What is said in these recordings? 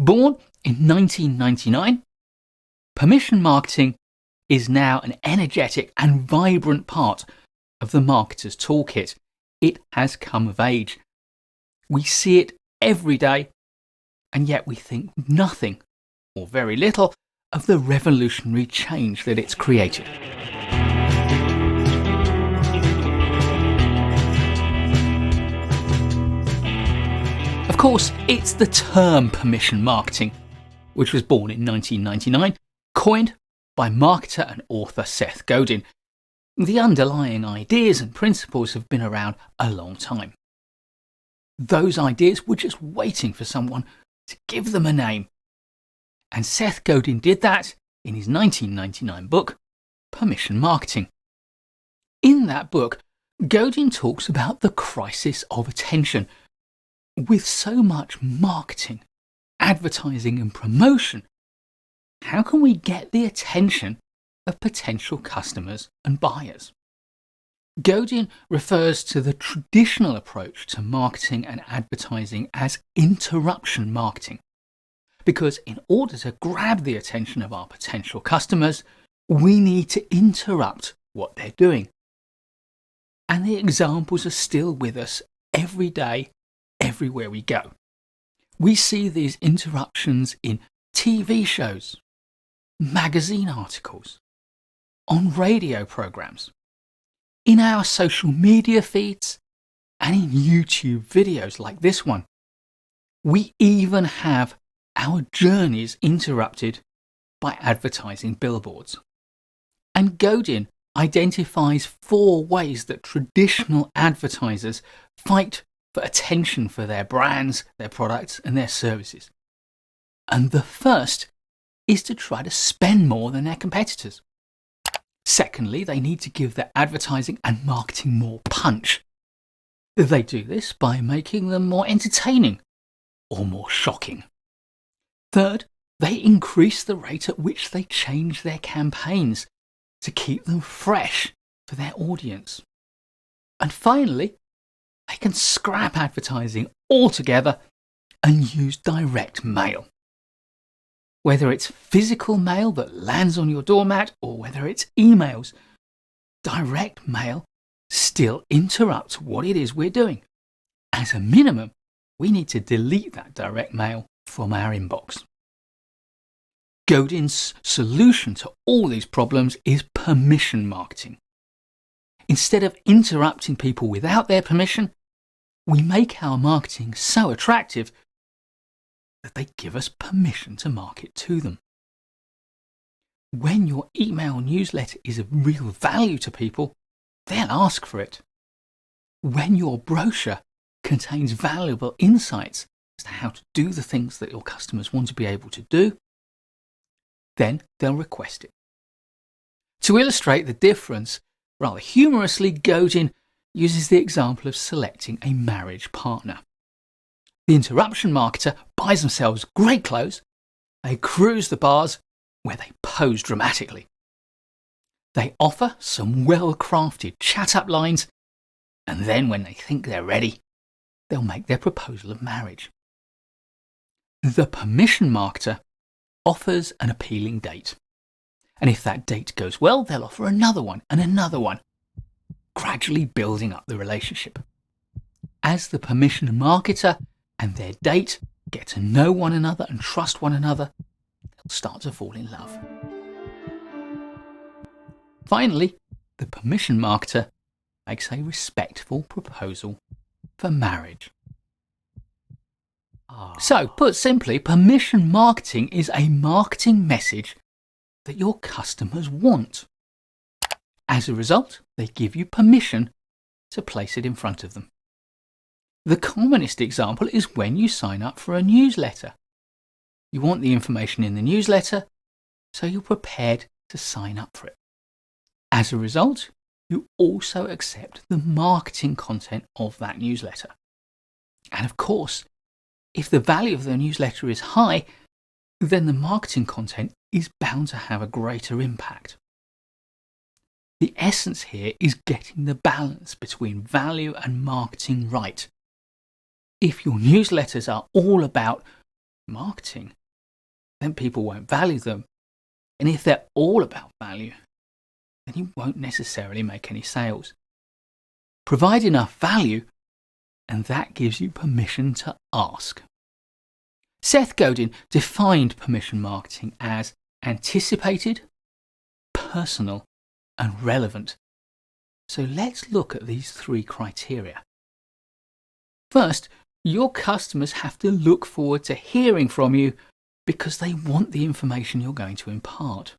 Born in 1999, permission marketing is now an energetic and vibrant part of the marketer's toolkit. It has come of age. We see it every day, and yet we think nothing, or very little, of the revolutionary change that it's created. Of course, it's the term permission marketing, which was born in 1999, coined by marketer and author Seth Godin. The underlying ideas and principles have been around a long time. Those ideas were just waiting for someone to give them a name. And Seth Godin did that in his 1999 book, Permission Marketing. In that book, Godin talks about the crisis of attention. With so much marketing, advertising and promotion, how can we get the attention of potential customers and buyers? Godin refers to the traditional approach to marketing and advertising as interruption marketing, because in order to grab the attention of our potential customers, we need to interrupt what they're doing. And the examples are still with us every day, everywhere we go. We see these interruptions in TV shows, magazine articles, on radio programs, in our social media feeds, and in YouTube videos like this one. We even have our journeys interrupted by advertising billboards. And Godin identifies 4 ways that traditional advertisers fight for attention for their brands, their products, and their services. And the first is to try to spend more than their competitors. Secondly, they need to give their advertising and marketing more punch. They do this by making them more entertaining or more shocking. Third, they increase the rate at which they change their campaigns to keep them fresh for their audience. And finally, they can scrap advertising altogether and use direct mail. Whether it's physical mail that lands on your doormat or whether it's emails, direct mail still interrupts what it is we're doing. As a minimum, we need to delete that direct mail from our inbox. Godin's solution to all these problems is permission marketing. Instead of interrupting people without their permission, we make our marketing so attractive that they give us permission to market to them. When your email newsletter is of real value to people, they'll ask for it. When your brochure contains valuable insights as to how to do the things that your customers want to be able to do, then they'll request it. To illustrate the difference, rather humorously, Godin uses the example of selecting a marriage partner. The interruption marketer buys themselves great clothes, they cruise the bars where they pose dramatically. They offer some well-crafted chat-up lines, and then when they think they're ready, they'll make their proposal of marriage. The permission marketer offers an appealing date, and if that date goes well, they'll offer another one and another one, gradually building up the relationship. As the permission marketer and their date get to know one another and trust one another, they'll start to fall in love. Finally, the permission marketer makes a respectful proposal for marriage. So, put simply, permission marketing is a marketing message that your customers want. As a result, they give you permission to place it in front of them. The commonest example is when you sign up for a newsletter. You want the information in the newsletter, so you're prepared to sign up for it. As a result, you also accept the marketing content of that newsletter. And of course, if the value of the newsletter is high, then the marketing content is bound to have a greater impact. The essence here is getting the balance between value and marketing right. If your newsletters are all about marketing, then people won't value them. And if they're all about value, then you won't necessarily make any sales. Provide enough value, and that gives you permission to ask. Seth Godin defined permission marketing as anticipated, personal, and relevant. So let's look at these 3 criteria. First, your customers have to look forward to hearing from you because they want the information you're going to impart.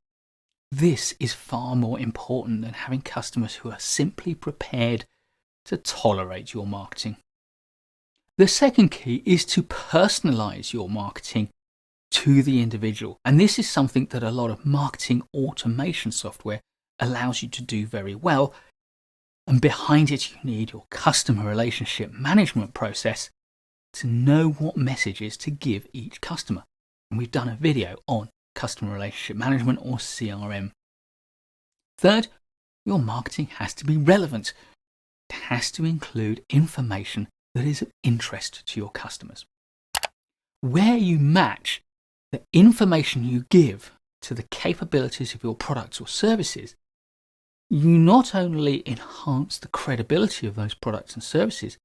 This is far more important than having customers who are simply prepared to tolerate your marketing. The second key is to personalize your marketing to the individual. And this is something that a lot of marketing automation software allows you to do very well. And behind it, you need your customer relationship management process to know what messages to give each customer. And we've done a video on customer relationship management, or CRM. Third, your marketing has to be relevant. It has to include information that is of interest to your customers. Where you match the information you give to the capabilities of your products or services, you not only enhance the credibility of those products and services,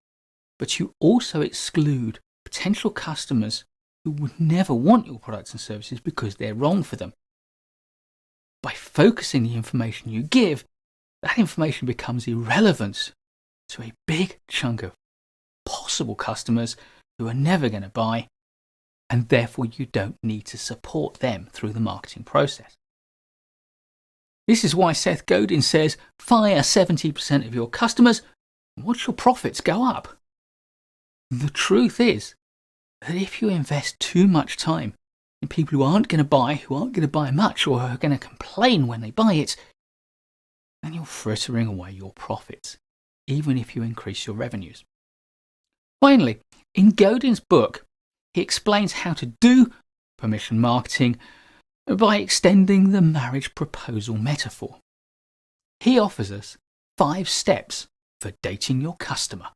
but you also exclude potential customers who would never want your products and services because they're wrong for them. By focusing the information you give, that information becomes irrelevant to a big chunk of possible customers who are never going to buy, and therefore you don't need to support them through the marketing process. This is why Seth Godin says, fire 70% of your customers and watch your profits go up. The truth is that if you invest too much time in people who aren't going to buy much, or who are going to complain when they buy it, then you're frittering away your profits, even if you increase your revenues. Finally, in Godin's book, he explains how to do permission marketing by extending the marriage proposal metaphor. He offers us 5 steps for dating your customer.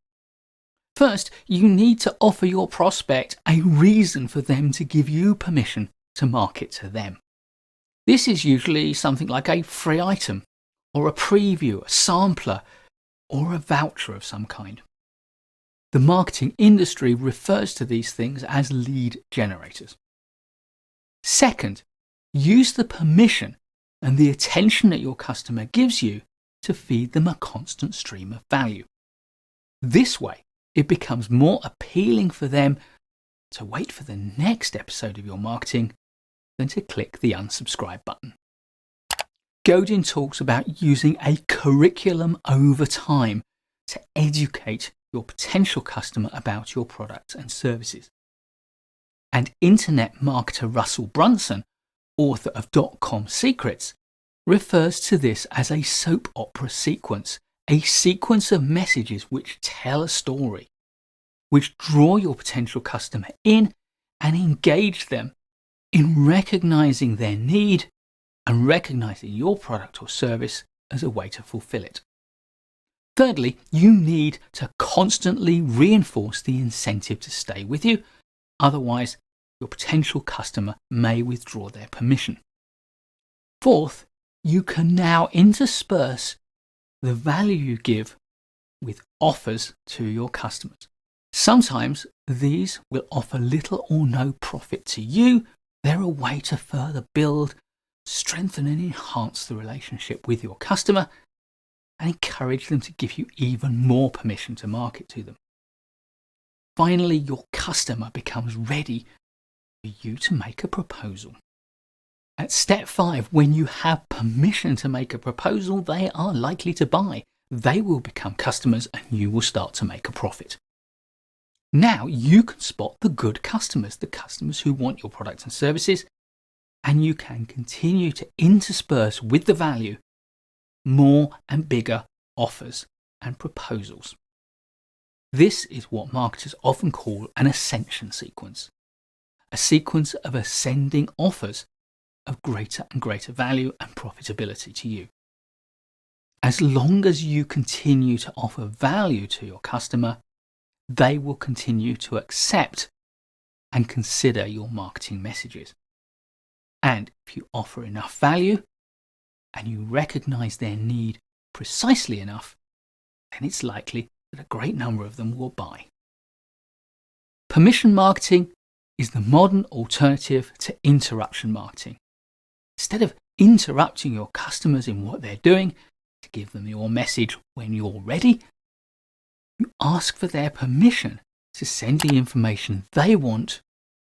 First, you need to offer your prospect a reason for them to give you permission to market to them. This is usually something like a free item, or a preview, a sampler, or a voucher of some kind. The marketing industry refers to these things as lead generators. Second, use the permission and the attention that your customer gives you to feed them a constant stream of value. This way, it becomes more appealing for them to wait for the next episode of your marketing than to click the unsubscribe button. Godin talks about using a curriculum over time to educate your potential customer about your products and services. And internet marketer Russell Brunson, author of .com Secrets, refers to this as a soap opera sequence, a sequence of messages which tell a story, which draw your potential customer in and engage them in recognizing their need and recognizing your product or service as a way to fulfill it. Thirdly, you need to constantly reinforce the incentive to stay with you. Otherwise, your potential customer may withdraw their permission. Fourth, you can now intersperse the value you give with offers to your customers. Sometimes these will offer little or no profit to you. They're a way to further build, strengthen and enhance the relationship with your customer and encourage them to give you even more permission to market to them. Finally, your customer becomes ready for you to make a proposal. At step 5, when you have permission to make a proposal, they are likely to buy. They will become customers and you will start to make a profit. Now you can spot the good customers, the customers who want your products and services, and you can continue to intersperse with the value more and bigger offers and proposals. This is what marketers often call an ascension sequence, a sequence of ascending offers of greater and greater value and profitability to you. As long as you continue to offer value to your customer, they will continue to accept and consider your marketing messages. And if you offer enough value and you recognize their need precisely enough, then it's likely that a great number of them will buy. Permission marketing is the modern alternative to interruption marketing. Instead of interrupting your customers in what they're doing to give them your message when you're ready, you ask for their permission to send the information they want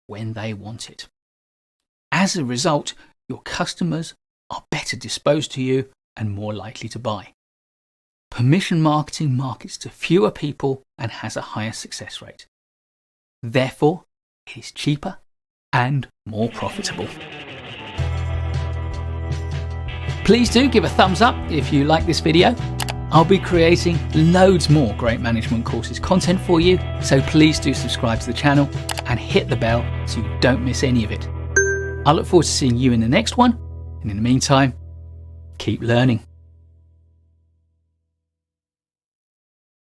when they want it. As a result, your customers are better disposed to you and more likely to buy. Permission marketing markets to fewer people and has a higher success rate. Therefore, it is cheaper and more profitable. Please do give a thumbs up if you like this video. I'll be creating loads more great management courses content for you, so please do subscribe to the channel and hit the bell so you don't miss any of it. I look forward to seeing you in the next one, and in the meantime, keep learning.